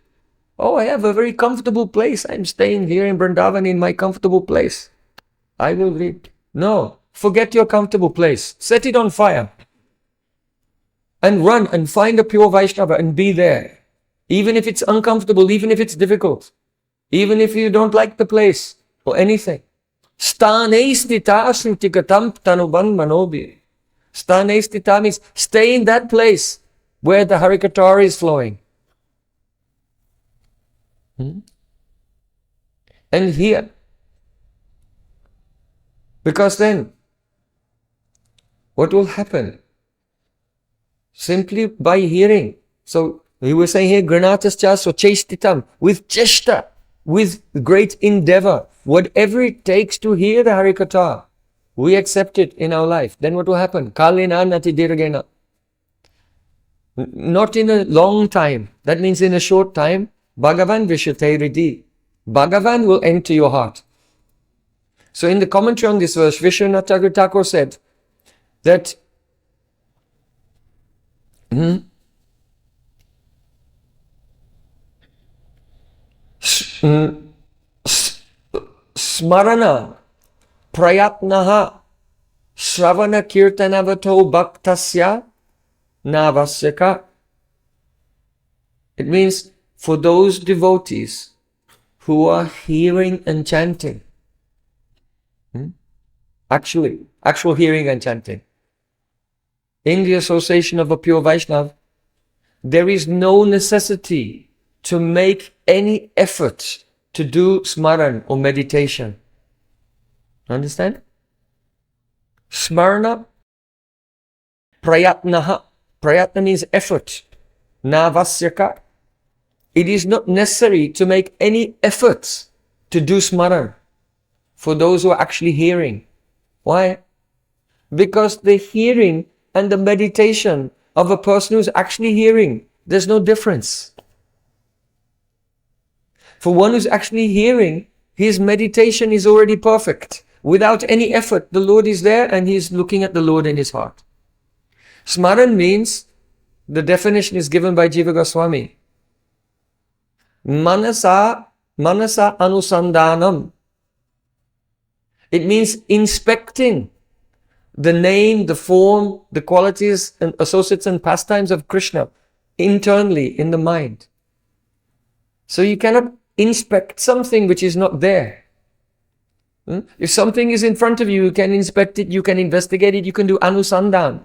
Oh, I have a very comfortable place. I'm staying here in Vrindavan in my comfortable place. I will read. No, forget your comfortable place. Set it on fire. And run and find a pure Vaishnava and be there. Even if it's uncomfortable, even if it's difficult. Even if you don't like the place or anything. Stane stita srutikatam tanuban manobi. Stane stita means stay in that place where the Harikatha is flowing. And here. Because then, what will happen? Simply by hearing. So, we were saying here, granatas cha so chestitam, with cheshta, with great endeavor, Whatever it takes to hear the Harikatha, we accept it in our life. Then what will happen? Kalina nati dirgena. Not in a long time. That means in a short time, Bhagavan Vishathairidi. Bhagavan will enter your heart. So in the commentary on this verse, Vishwanath Thakur said that Smarana Prayatnaha Shravana Kirtanavato Bhaktasya Navasyaka. It means for those devotees who are hearing and chanting, actual hearing and chanting, in the association of a pure Vaishnava, there is no necessity to make any effort to do smaran or meditation. Understand? Smarana prayatnaha. Prayatna means effort. Navasyaka. It is not necessary to make any efforts to do smaran for those who are actually hearing. Why? Because the hearing and the meditation of a person who's actually hearing, there's no difference. For one who's actually hearing, his meditation is already perfect. Without any effort, the Lord is there and he's looking at the Lord in his heart. Smaran means, the definition is given by Jiva Goswami. Manasa anusandanam. It means inspecting the name, the form, the qualities and associates and pastimes of Krishna internally in the mind. So you cannot inspect something which is not there. If something is in front of you, you can inspect it, you can investigate it, you can do anusandan.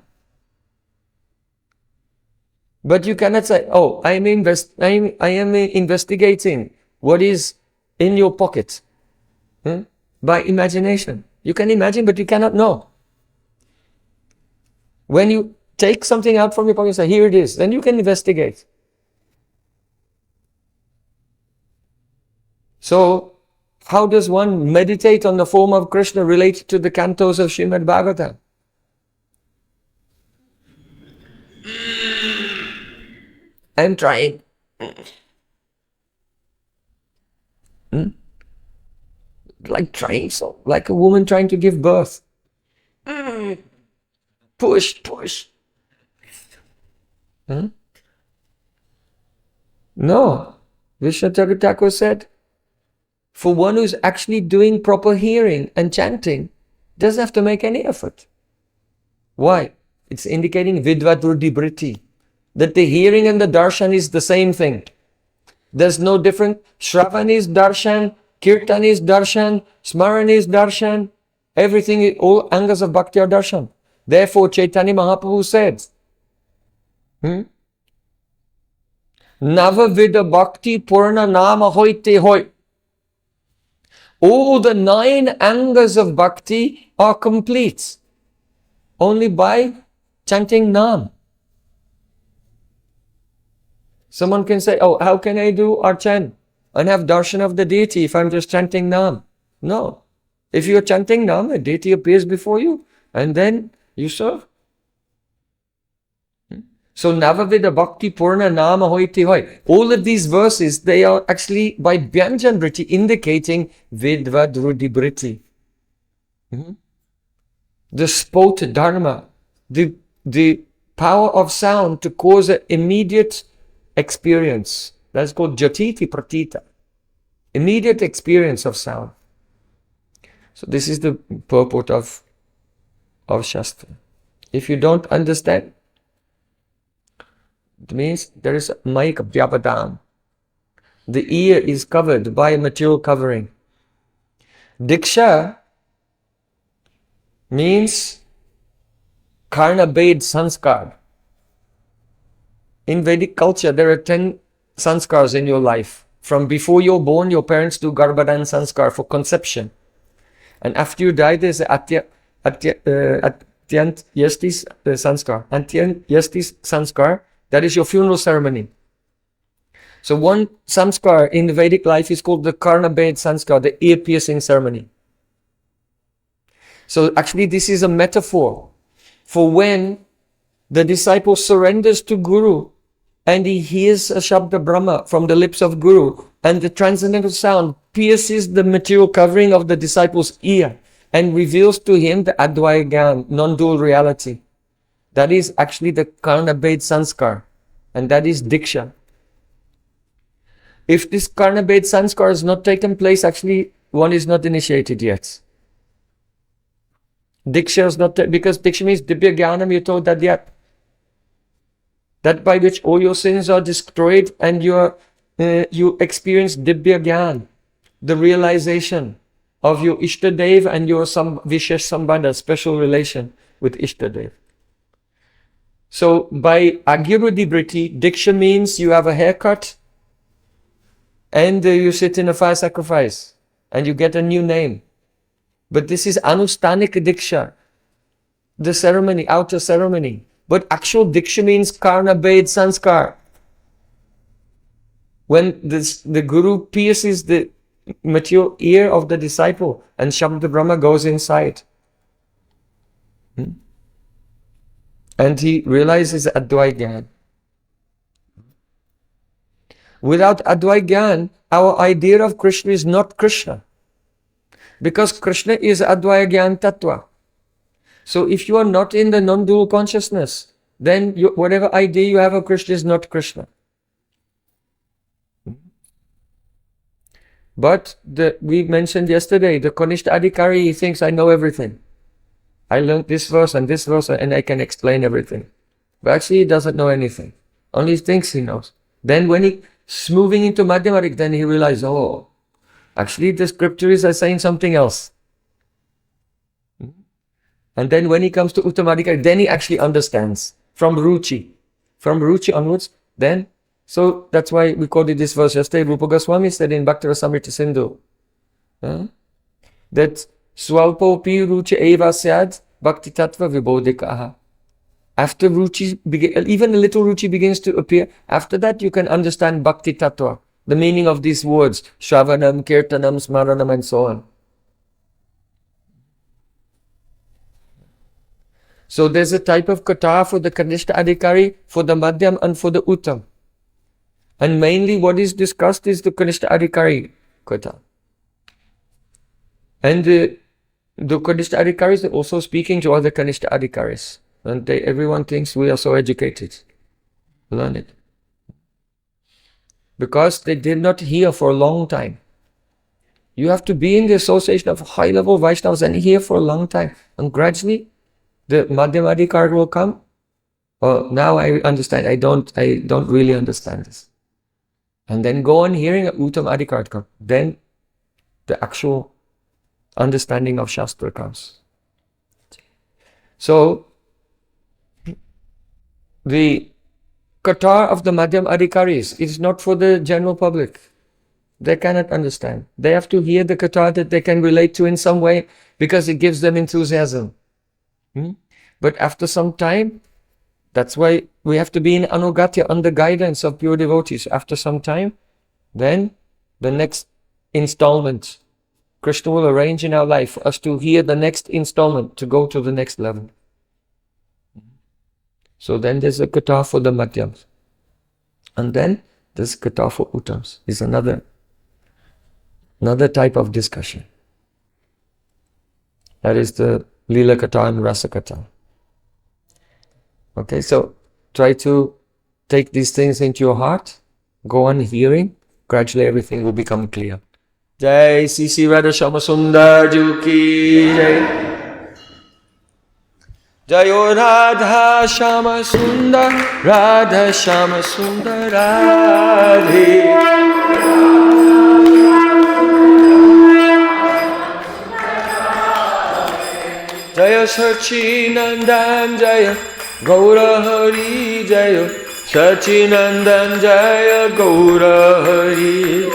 But you cannot say, oh, I am investigating what is in your pocket by imagination. You can imagine, but you cannot know. When you take something out from your pocket and say, here it is, then you can investigate. So, how does one meditate on the form of Krishna related to the cantos of Srimad Bhagavatam? I'm trying. Like trying, so like a woman trying to give birth. Push. No. Vishwanath Thakur said, for one who's actually doing proper hearing and chanting, doesn't have to make any effort. Why? It's indicating vidvadrudibriti, that the hearing and the darshan is the same thing. There's no different. Shravan is darshan, kirtan is darshan, smaran is darshan, everything, all angas of bhakti are darshan. Therefore, Chaitanya Mahaprabhu said, Navavida bhakti purna nama hoite hoy. All the 9 angas of bhakti are complete only by chanting Nam. Someone can say, oh, how can I do Archan and have darshan of the deity if I'm just chanting Nam? No. If you're chanting Nam, a deity appears before you and then you serve. So, Navavida Bhakti Purna Nama Hoiti Hoi. All of these verses, they are actually by Bhyanjan Briti indicating Vidvadrudi Briti. The spot dharma, the power of sound to cause an immediate experience. That's called Jatiti Pratita. Immediate experience of sound. So this is the purport of Shastra. If you don't understand, it means there is Maik Vyavadam. The ear is covered by a material covering. Diksha means Karna Bhed Sanskar. In Vedic culture, there are 10 sanskars in your life. From before you're born, your parents do Garbhadan Sanskar for conception. And after you die, there's Atyant Yastis Sanskar. Atyant Yastis Sanskar, that is your funeral ceremony. So one sanskar in the Vedic life is called the Karnabhed sanskar, the ear-piercing ceremony. So actually this is a metaphor for when the disciple surrenders to Guru and he hears a Shabda Brahma from the lips of Guru, and the transcendental sound pierces the material covering of the disciple's ear and reveals to him the Advaya Gyan, non-dual reality. That is actually the Karnabhed sanskar, and that is Diksha. If this Karnabhed sanskar has not taken place, actually one is not initiated yet. Diksha is not, because Diksha means Dibya Gyanam, you told that yet. That by which all your sins are destroyed and you experience Dibya Gyan, the realization of your Ishtadev and your Vishesh Sambandha, special relation with Ishtadev. So by Agirudhibriti, Diksha means you have a haircut and you sit in a fire sacrifice and you get a new name. But this is Anustanik Diksha, the ceremony, outer ceremony. But actual Diksha means Karnabhed sanskar. When the Guru pierces the material ear of the disciple and Shabda Brahma goes inside. And he realizes Advaya Gyan. Without Advaya Gyan, our idea of Krishna is not Krishna. Because Krishna is Advaya Gyan Tattva. So if you are not in the non-dual consciousness, then whatever idea you have of Krishna is not Krishna. But we mentioned yesterday, the Nishtha Adhikari, he thinks I know everything. I learned this verse and I can explain everything. But actually he doesn't know anything. Only thinks he knows. Then when he's moving into Madhyamarik, then he realizes, oh, actually the scriptures are saying something else. And then when he comes to Uttamadhikari, then he actually understands from Ruchi. From Ruchi onwards, then, so that's why we quoted this verse yesterday. Rupa Goswami said in Bhaktarasamrita Sindhu that Swalpopi Ruchi Eva Syad Bhakti Tattva Vibodhikaha. After Ruchi, even a little Ruchi begins to appear, after that you can understand Bhakti Tattva, the meaning of these words, Shravanam, Kirtanam, Smaranam, and so on. So there's a type of kata for the Kanishta Adhikari, for the Madhyam and for the Uttam. And mainly what is discussed is the Kanishta Adhikari kata. And the Kanishta Adhikaris are also speaking to other Kanishta Adhikaris. And everyone thinks we are so educated. Learn it. Because they did not hear for a long time. You have to be in the association of high-level Vaishnavas and hear for a long time. And gradually, the Madhyam Adhikar will come. Oh, now I understand. I don't really understand this. And then go on hearing a Uttam Adhikar come. Then the actual understanding of Shastra comes. So, the kata of the Madhyam Adhikaris is not for the general public. They cannot understand. They have to hear the kata that they can relate to in some way because it gives them enthusiasm. But after some time, that's why we have to be in anugatya, under guidance of pure devotees. After some time, then the next installment, Krishna will arrange in our life for us to hear the next installment, to go to the next level. So then there's a kata for the Madhyams. And then there's kata for Uttams. It's another type of discussion. That is the Lila kata and Rasa kata. Okay, so try to take these things into your heart, go on hearing, gradually everything will become clear. Jai Sisi Radha Shama Sundar Ji ki Jai. Jayo Radha Shama Sundar, Radha Shama Sundar Radhe. Jaya Sachinandan Jaya Gaura Hari Jaya Sachinandan Jaya Gaura Hari.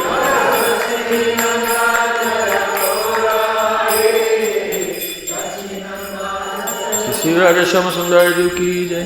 Sri Radha Shama Sundar Ji ki Jai.